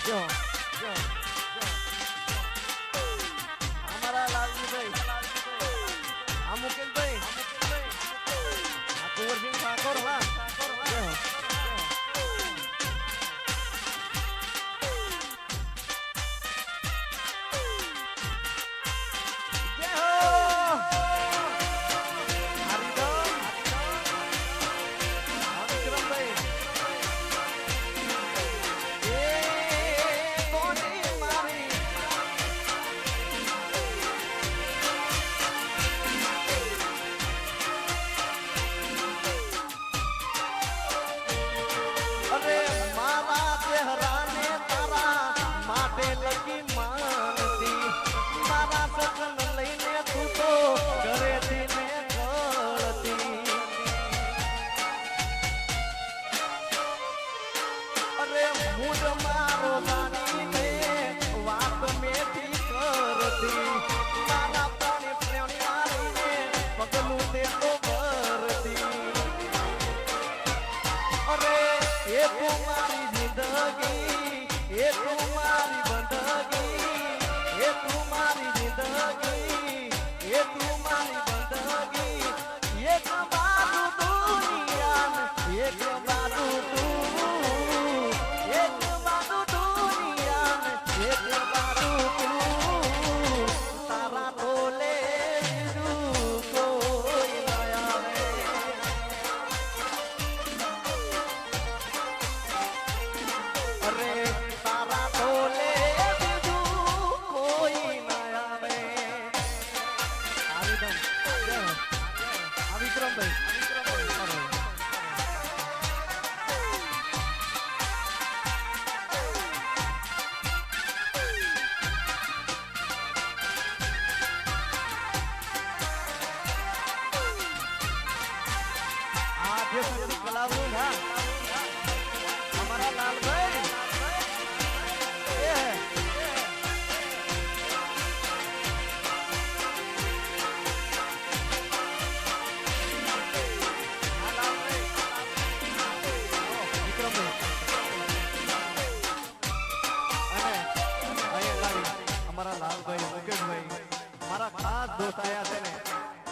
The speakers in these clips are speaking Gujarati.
જો જો અમારા લાલજીભાઈ આ મુકેશભાઈ આ કુંવરસિંહ ઠાકોર વાહ જો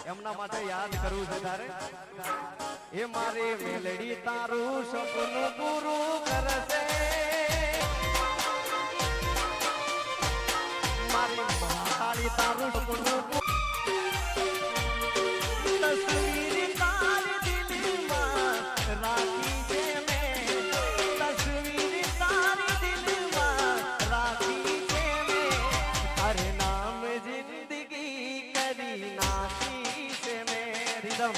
એમના માટે યાદ કરવું છે તારે એ મારી મેલડી તારું સપનું પૂરું કરશે મારી મહાકાળી તારું સપનું તસવીર તારી દિલમાં રાખી છે મેં તસવીર તારી દિલમાં રાખી છે મેં તારે નામ જિંદગી કરી નાખી છે મેં રીદમ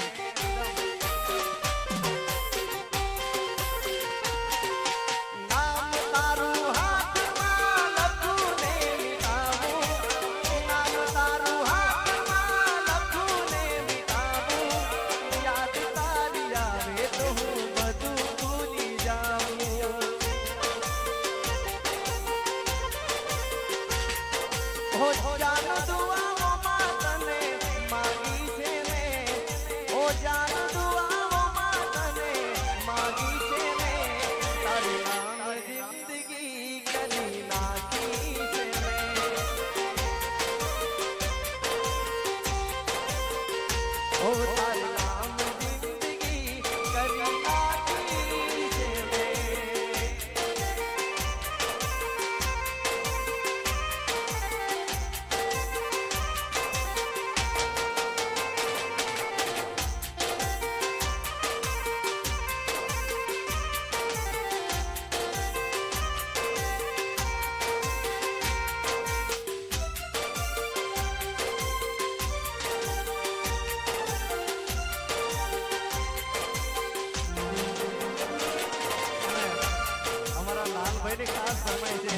ખાસ સમય છે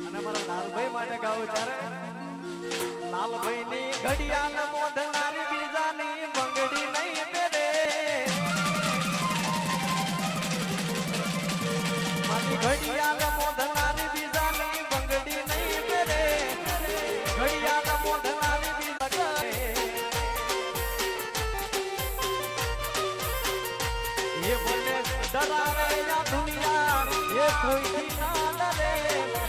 અને મારા લાલભાઈ માટે ગાવું ત્યારે લાલભાઈ ની ઘડિયાળ મોઢનારી બીજાની બંગડી નહીં પહેરે મારી ઘડિયાળ મોઢનારી બીજાની બંગડી નહીં પહેરે ઘડિયાળ મોઢનારી બીજા એ બોલે ડરાવે આ દુનિયા એ કોઈ ના ડરે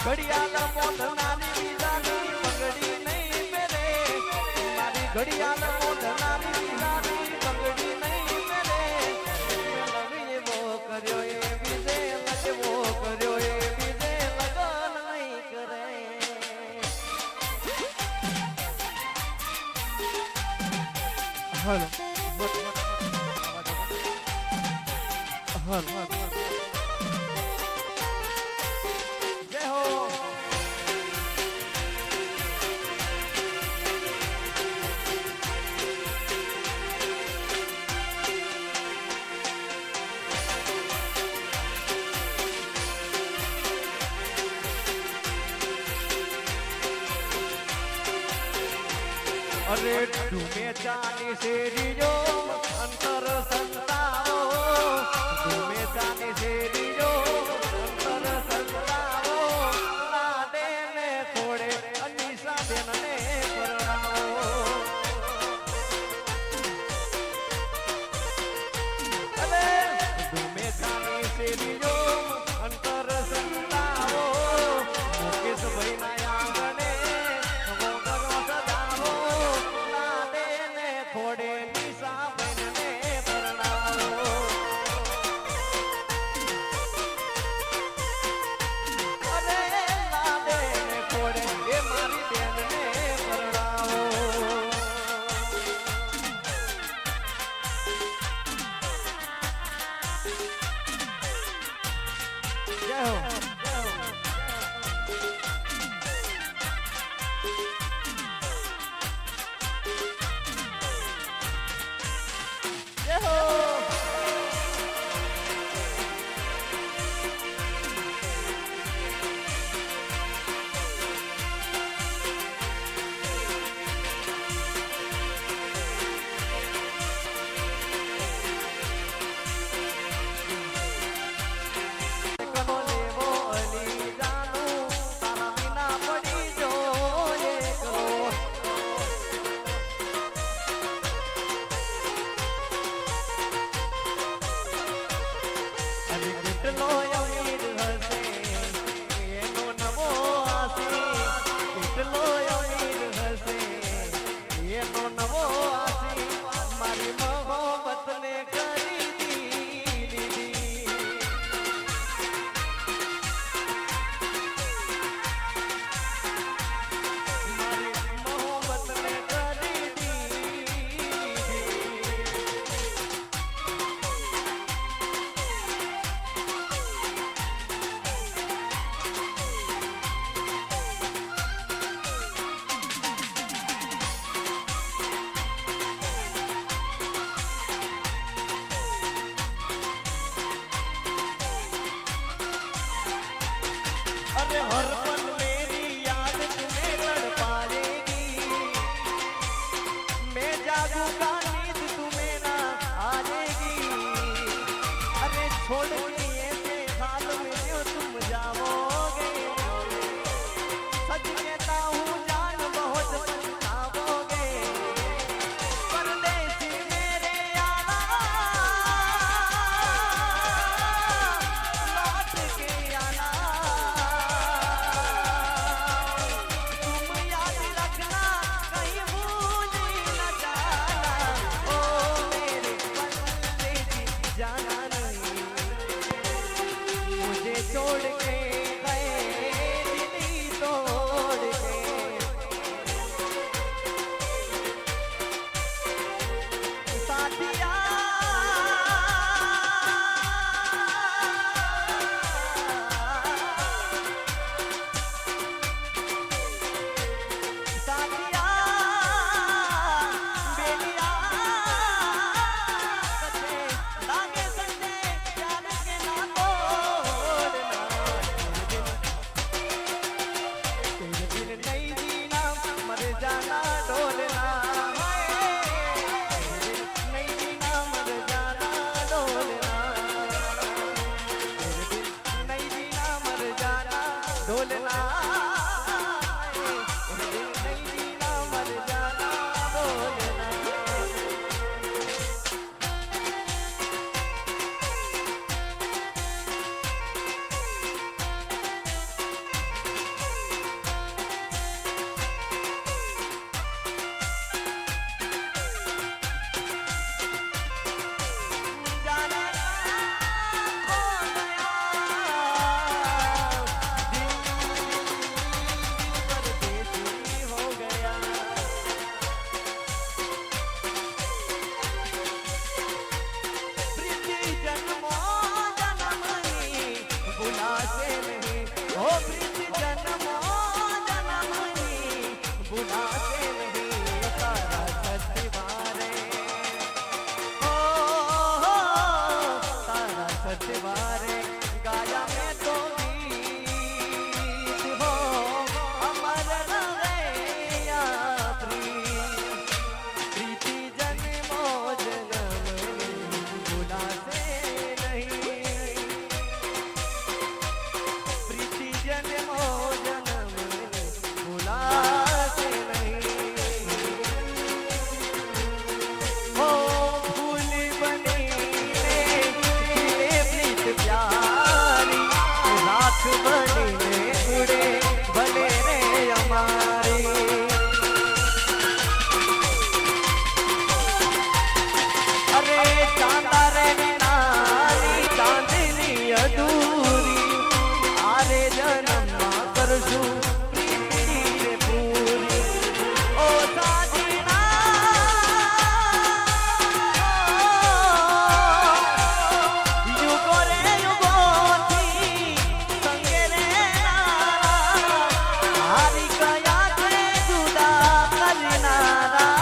ઘડિયાળ મોઢનારી બીજાની બંગડી નહીં મેરે મારી ઘડિયાળ મોઢનારી બીજાની બંગડી નહીં મેરે એવો કર્યો એ બીજે લગવો કર્યો એ બીજે લગન નહીં કરે હાલો હાલો જય હો અરે ઢૂમે ચાની શેરીઓ અંતર સંતાવો ઢૂમે ચાની શેરીઓ અંતર સંતાવો લાડે ને થોડે અનીસા બેન ને પરણાવો અરે ઢૂમે ચાની શેરીઓ અંતર સંતાવો મુકેશ ભાઈ ના આંગણે થોડે નિશા બનને પરણાવો અરે લાડે ને થોડે એ મારી બેનને પરણાવો જય હો अरे हर पल मेरी याद तुम्हें तड़पाएगी मैं जागूंगा नींद तुम्हें ना आएगी अरे छोड़ के ऐसे हाल में जो तुम जाओगे सच कहता हूँ जान बहुत पछताओगे परदेसी मेरे यारा लौट के आना छोड़ के गए दिल तोड़ के साथिया साथिया बेलिया सच्चे लागे सच्चे प्यार के नातों नहीं जीना मर जाना डोलना नहीं जीना मर जाना डोलना नहीं जीना मर जाना डोलना नहीं जीना मर जाना डोलना પ્રીત જન્મો જન્મની ભૂલાશે નહીં તારા છઠી વારે તારા છઠી વારે ગાયા મેં તો ગીત હો અમર રહે યા પ્રીતિ જન્મો જન્મની ભૂલાશે નહીં પ્રીતિ જન્મો જન્મની ભૂલાશે નહીં હો ભૂલી બનીને ખીલે પ્રીત પ્યારી રાખ બનીને ઉડે ભલે રે અમારી અરે ચાંદા રે નાની ચાંદની અધૂરી આરે જન્મમાં કરશું પ્રીતિ રે પૂરી ઓ સાજીના યુગો રે યુગોથી સંગે રે હારી કયા કે જુદા કરનારા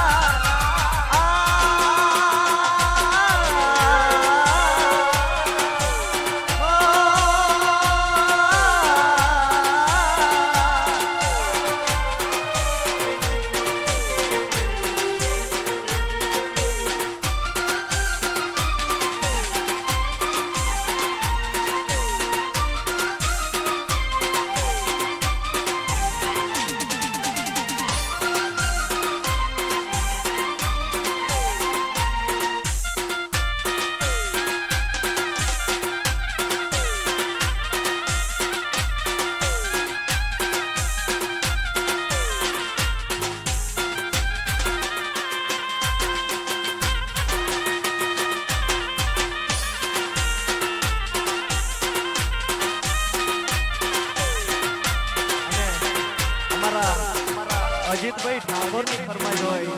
અજીતભાઈ ઠાકોર ની ફરમાઈશ હોય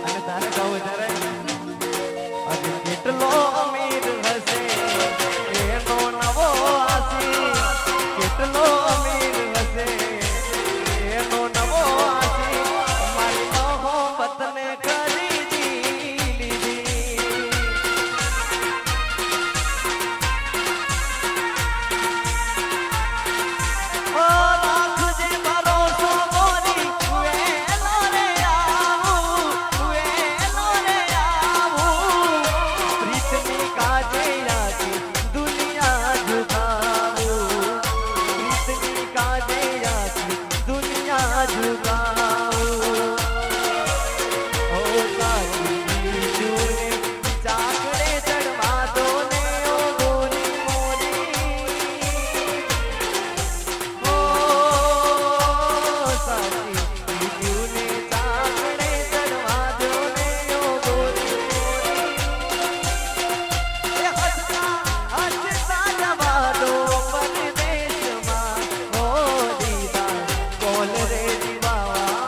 અને તારે કહું ત્યારે હજી કેટલો અમીર હશે એનો નવો આસી કેટલો અમીર હશે એનો નવો આસી મારી મોહબ્બતને ખરીદી લીધી ઓ રાખજે ભરોસો મોરી વેલો રે આવું પ્રીતની કાજે યાદી દુનિયા ઝુકાવું પ્રીતની કાજે યાદી દુનિયા ઝુકાવું ઓ સાચી જૂને ચાકડે ચડવા દો ને ઓ ગોરી મોરી ઓ સાચી જૂને ચાકડે ચડવા દો ને ઓ ગોરી મોરી એ હસતા હસતા જવા દો પરદેશમાં ઓ દીદા બોલ રે જીવાવા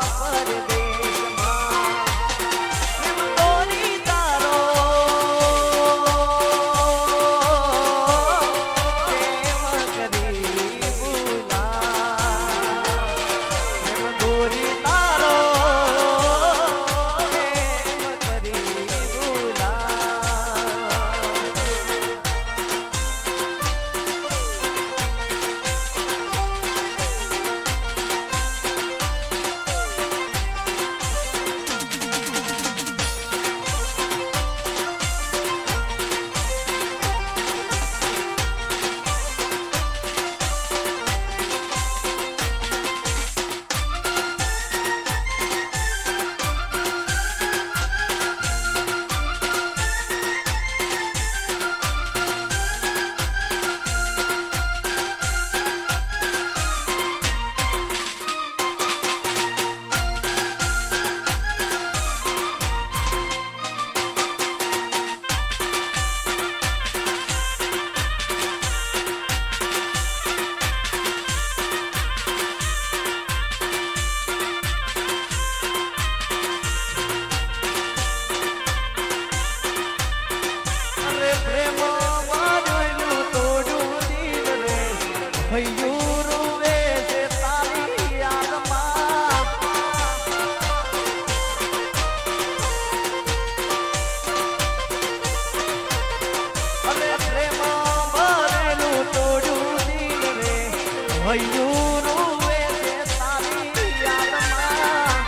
હૈયું રૂવે છે તારી યાદમાં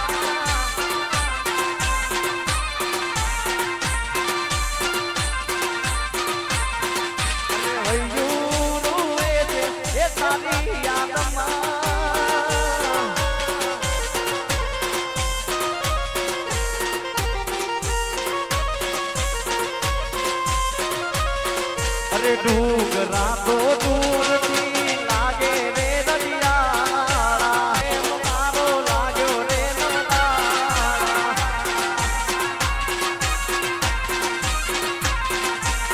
હૈયું રૂવે છે એ તારી યાદમાં અરે ડુંગરા તો દૂરથી લાગે રે રતિયાળા એમ મારો લાગ્યો રે નવલાળા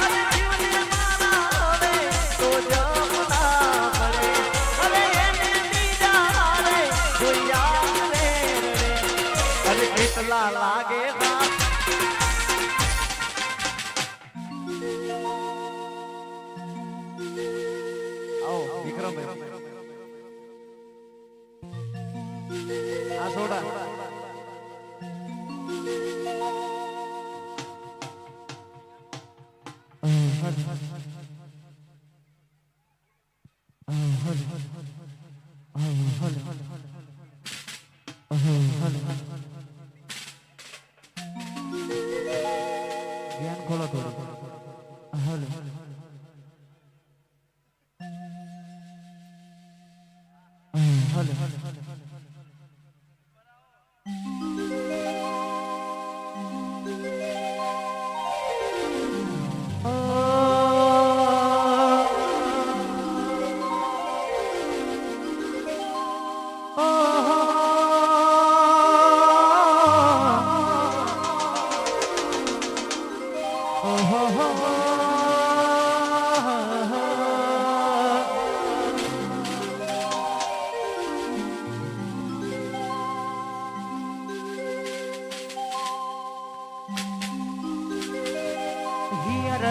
અરે જીવને મારા રે તો જમના મળે અરે એને બીજા રે જોયા રે અરે કેટલા લાગે રાત વિક્રમ આ સોડા જ્ઞાન ખોલો થોડું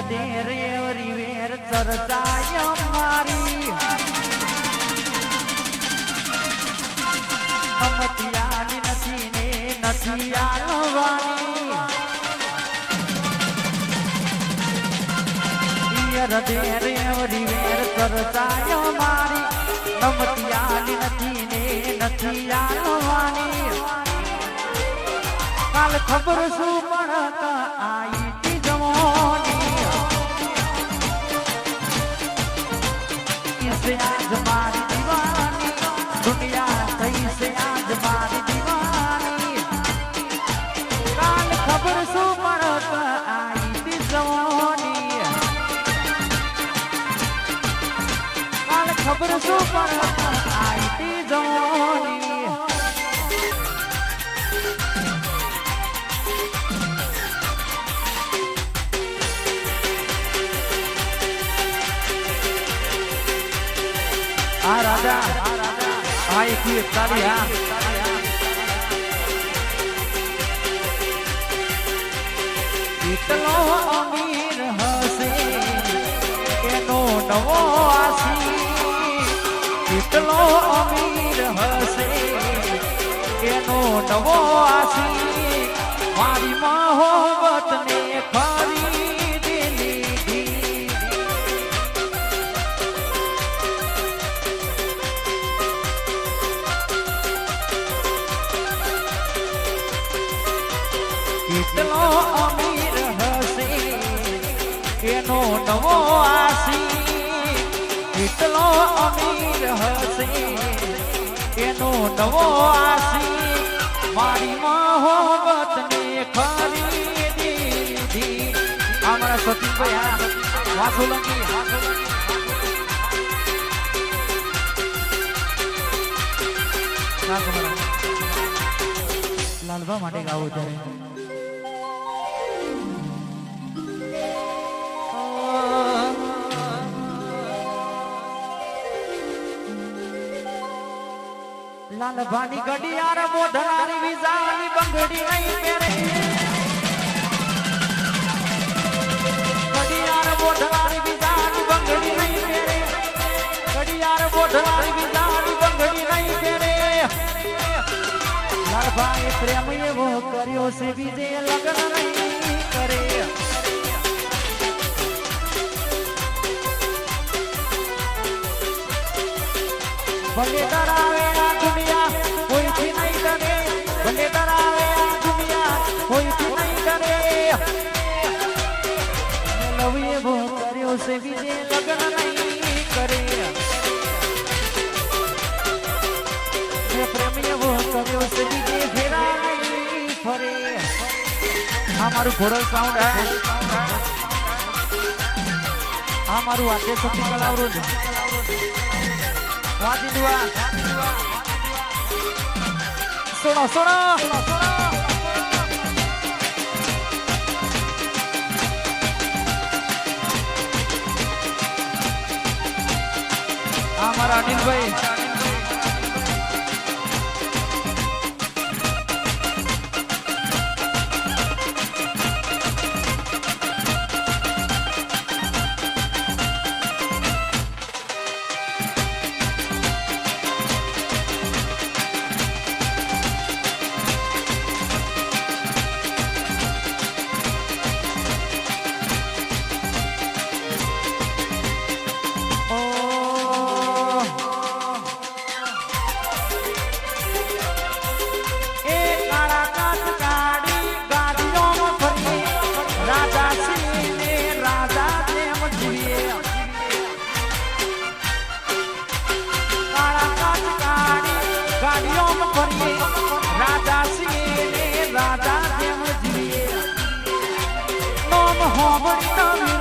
દેરી વેર ચર્ચાય મારી અમતિયાની નથી ને નથી આલવાની દેરી વેર ચર્ચાય મારી અમતિયાની નથી ને નથી આલવાની કાલ ખબર શું પણ આઈ से आज मारी दीवानी दुनिया सही से आज मारी दीवानी काल खबर सो पर आई थी जवानी काल खबर सो पर आई थी जवानी आ राजा आई थी तालिया इतनो अमीर हसे एनो नवो आसी इतनो अमीर हसे एनो नवो आसी मारी मोहब्बत ने खरीद लीधी इतनो अमीर हसे एनो नवो आसी इतनो अमीर हसे एनो नवो आसी मारी मोहब्बत ने खरीदी दी हमारा सतीश भैया वासुलंगी लालबा માટે ગાવું ત્યારે લાલભાની ઘડિયાળ મોઢાની વિજાની બંગડી નહીં પહેરે ઘડિયાળ મોઢાની વિજાની બંગડી નહીં પહેરે ઘડિયાળ મોઢાની વિજાની બંગડી નહીં પહેરે લાલભાઈ પ્રેમ એવો કર્યો છે બીજે લગ્ન નહીં કરે ભલે ડરાવે આ દુનિયા કોઈથી નહીં ડરે ભલે ડરાવે આ દુનિયા કોઈથી નહીં ડરે લવીએ બહુ કર્યો છે બીજે લગ્ન નહીં કરે પ્રેમીએ બહુ કર્યો છે બીજે ફેરા નહીં ફરે આ મારું ઘોડલ સાઉન્ડ આ મારું વાદ્ય શક્તિ કલાવરું વાદી દુઆ સુનો સુનો આ મારા અનિલભાઈ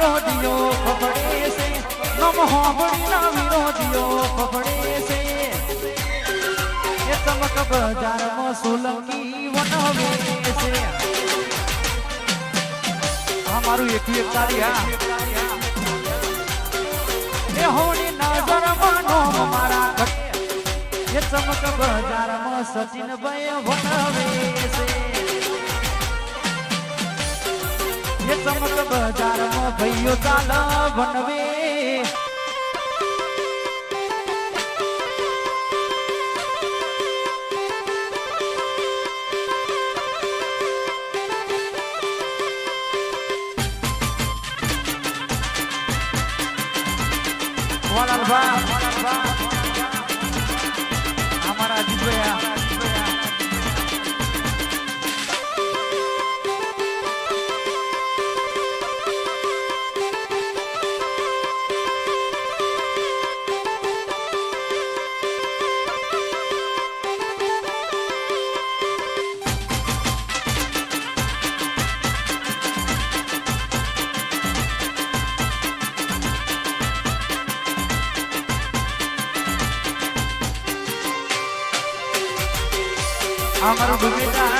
વિરોધીઓ ફફડે છે નમ હોબળીના વિરોધીઓ ફફડે છે એ ચમક બજારમાં સોલંકી વનવે છે આ મારું એકવી એકતાળી હા એ હોની નજરમાં નોમ મારા ઘટે એ ચમક બજારમાં સચિન ભાઈ વનવે છે ये चमक बाजार में भैयो ताला बनवे हमारा अजीत भैया हमारा बेटा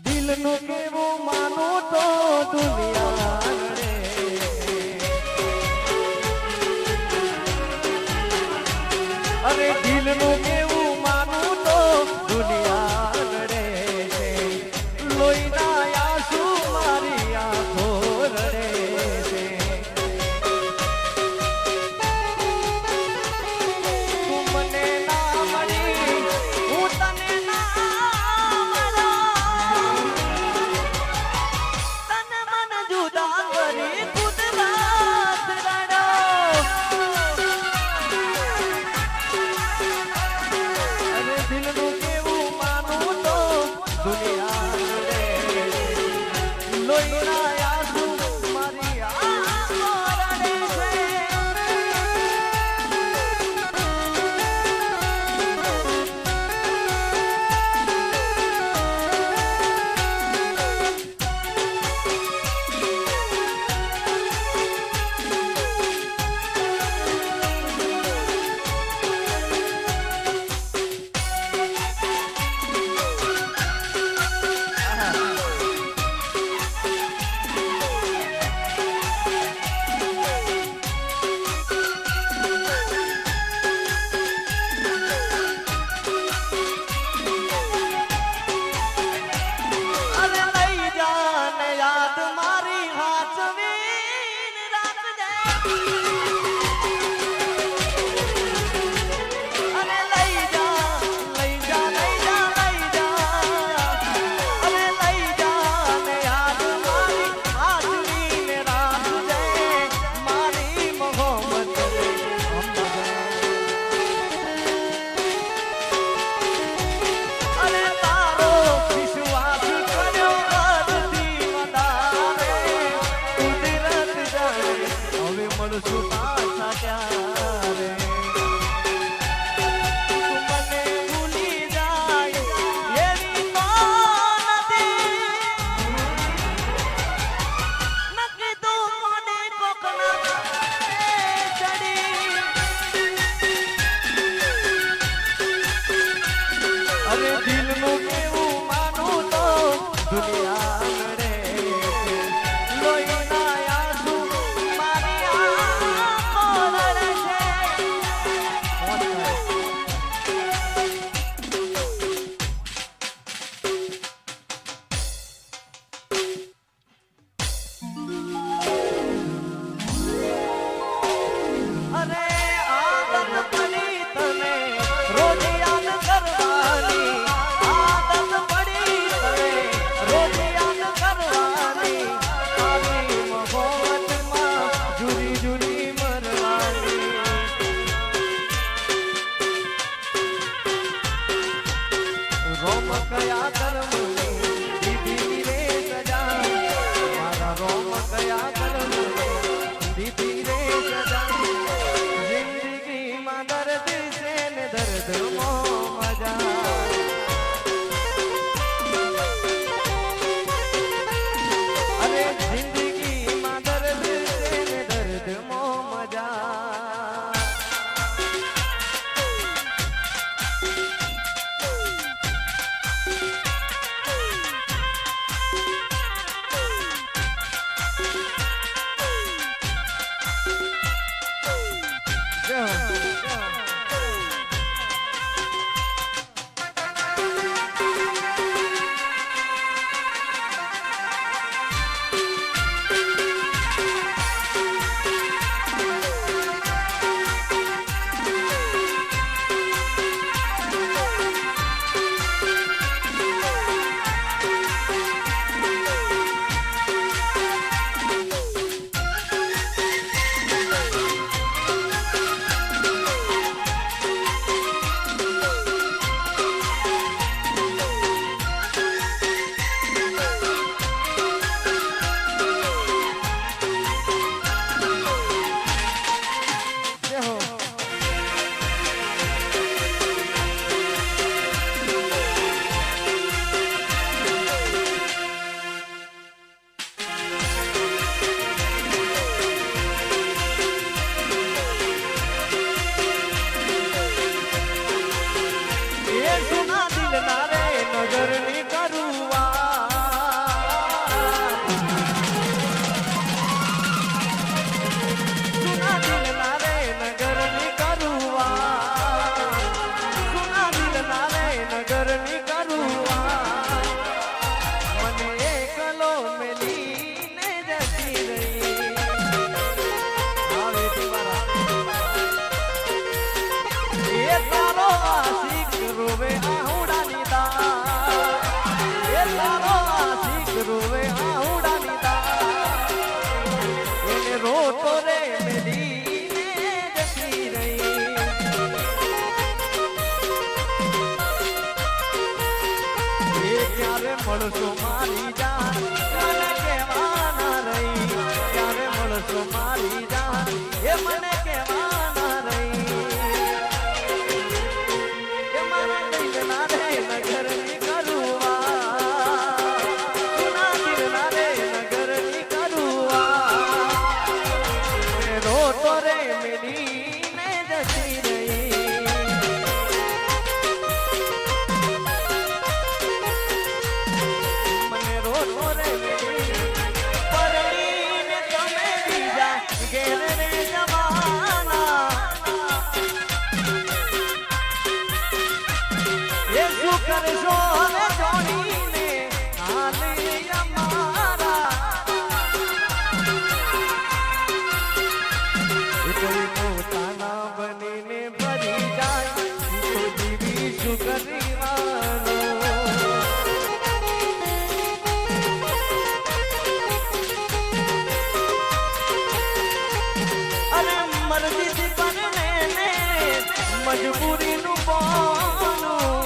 દિલનું કેવું માનું તો દુનિયા રડે. અરે દિલનું કેવું માનું તો દુનિયા રડે છે. લોહીના આંસુ મારી આંખો રડે છે. તું મને ના મળી, હું તને ના મળ્યો. તને મન જુદા કરી કુદરત રડ્યો. અરે દિલનું કેવું માનું તો દુનિયા રડે. લોહીના આંસુ મારી આંખો રડે છે. અરે લઈ જા ને યાદ મારી હાચવીને રાખજે. અરે લઈ જા, લઈ જા, લઈ જા, લઈ જા. અરે લઈ જા ને યાદ મારી હાચવીને રાખજે. મારી મોહબ્બત અરે તારો વિશ્વાસ કર્યો હદથી વધારે. કુદરત જાણે હવે મળશું પાછા ક્યારે. તું મને ભૂલી જાય એવી તો નથી. નક્કી તું મને કોકના ચડી. અરે દિલનું કેવું માનું તો દુનિયા રડે છે. લોહીના આંસુ મારી આંખો રડે છે. અરે આદત પડી તને રોજ યાદ કરવાની. આદત પડી તને રોજ યાદ કરવાની. આવી મોહબ્બતમાં જુદી જુદી મરવાની. રોમ કયા કર્મની દીધી રે સજા. મારા રોમ કયા કર્મની દીધી રે સજા. જિંદગીમાં દર્દ છે ને દર્દમાં મજા. અરે જિંદગીમાં દર્દ છે ને દર્દમાં મજા. મજબૂરીનું બોનું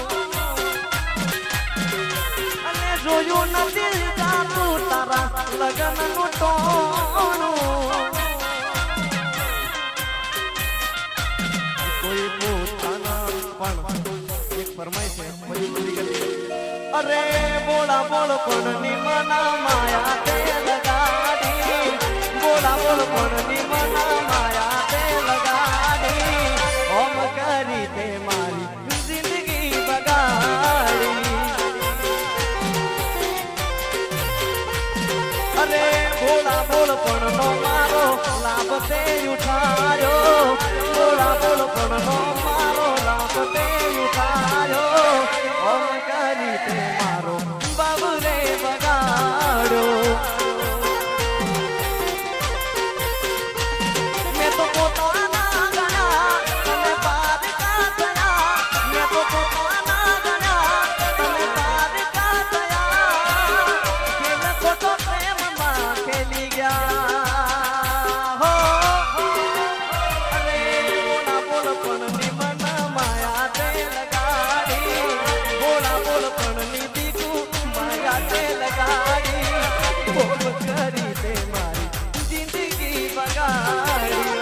અને જોયું નથી જાતું તારા લગ્નનું ટોણું કોઈ પોતાના પણ એક ફરમાય છે મજબૂરી કરી અરે બોલા બોલ પણ નિમના માયા તે લગાડી બોલા બોલ પણ નિમના માયા તે લગાડી ઓમ કરી તે મારી જિંદગી બગાડી અરે બોલા બોલ પણ નો મારો લાભ તે ઉઠાયો બોલા બોલ પણ નો મારો લાભ તે ઉઠાયો ઓમ કરી તે મારો બાબુને બગાડ્યો મેં તો પોતાના ગણા તમે પારકા થયા મેં તો પોતાના ગણા તમે પારકા થયા ખેલ ખોટો પ્રેમમાં ખેલી ગયા હો અરે બોલા બોલ પણ નિમન માયા તે લગાડી બોલા બોલ પણ નીતિકુ માયા તે લગાડી બોલ કરી તે મારી જિંદગી બગાડી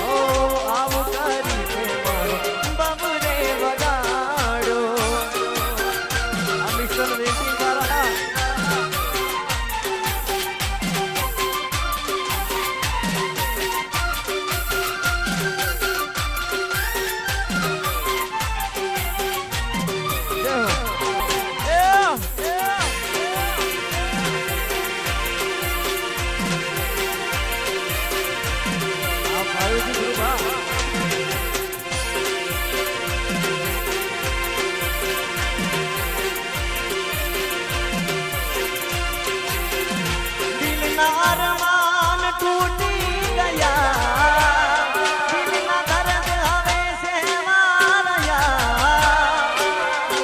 ઓ આવું કરી તે મારો બાબુને બગાડ્યો આ મિશન વેચી મારા अरमान टूटी गया दिलना दर्द हवे से मारया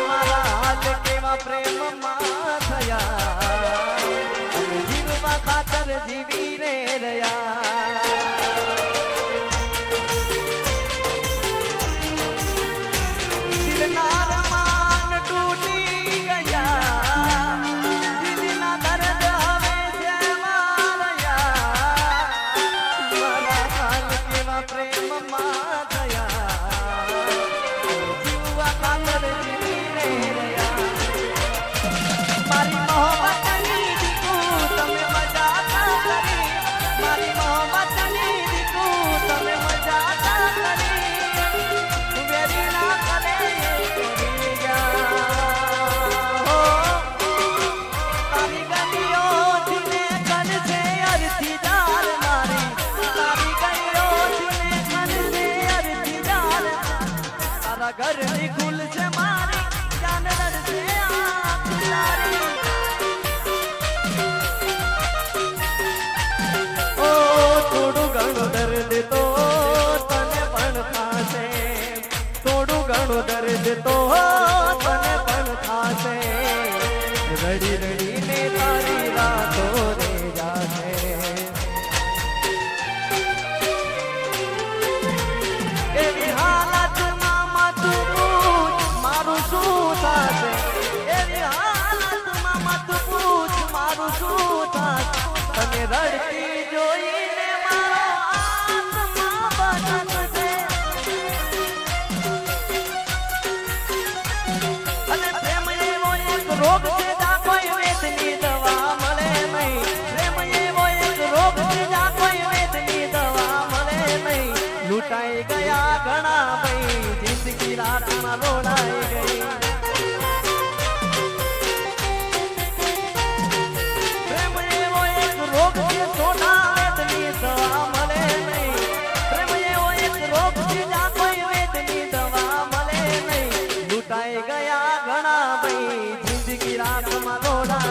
मारा हाल केवा प्रेम માં થયા જીવવા ખાતર જીવી રે રહ્યા દિલના અરમાન ટૂટી ગયા દિલના દર્દ घर ની ખુલ છે મારી જાન રડશે આંખ તારી ઓ થોડું ઘણું દર્દ તો તને પણ થાશે થોડું ઘણું દર્દ તો તને પણ થાશે રડી રડીને તારી રાતો રે જાશે એવી હાલત મારું શું થશે એવી હાલતમાં મત પૂછ મારું શું થશે તને રડતી જોઈને મારો આત્મા બચશે અને પ્રેમ એવો એક રોગ છે જા કોઈ વેદની દવા મળે નહીં પ્રેમ એવો એક રોગ છે જા કોઈ વેદની દવા મળે નહીં લૂંટાઈ ગયા ઘણા ભાઈ જિંદગી રાતમાં રોડાઈ ગઈ પ્રેમ એવો એક રોગ છે સોના વેદની દવા મળે નહીં પ્રેમ એવો એક રોગ છે જા કોઈ વેદની દવા મળે નહીં લૂંટાઈ ગયા ઘણા ભાઈ જિંદગી રાતમાં રોડાઈ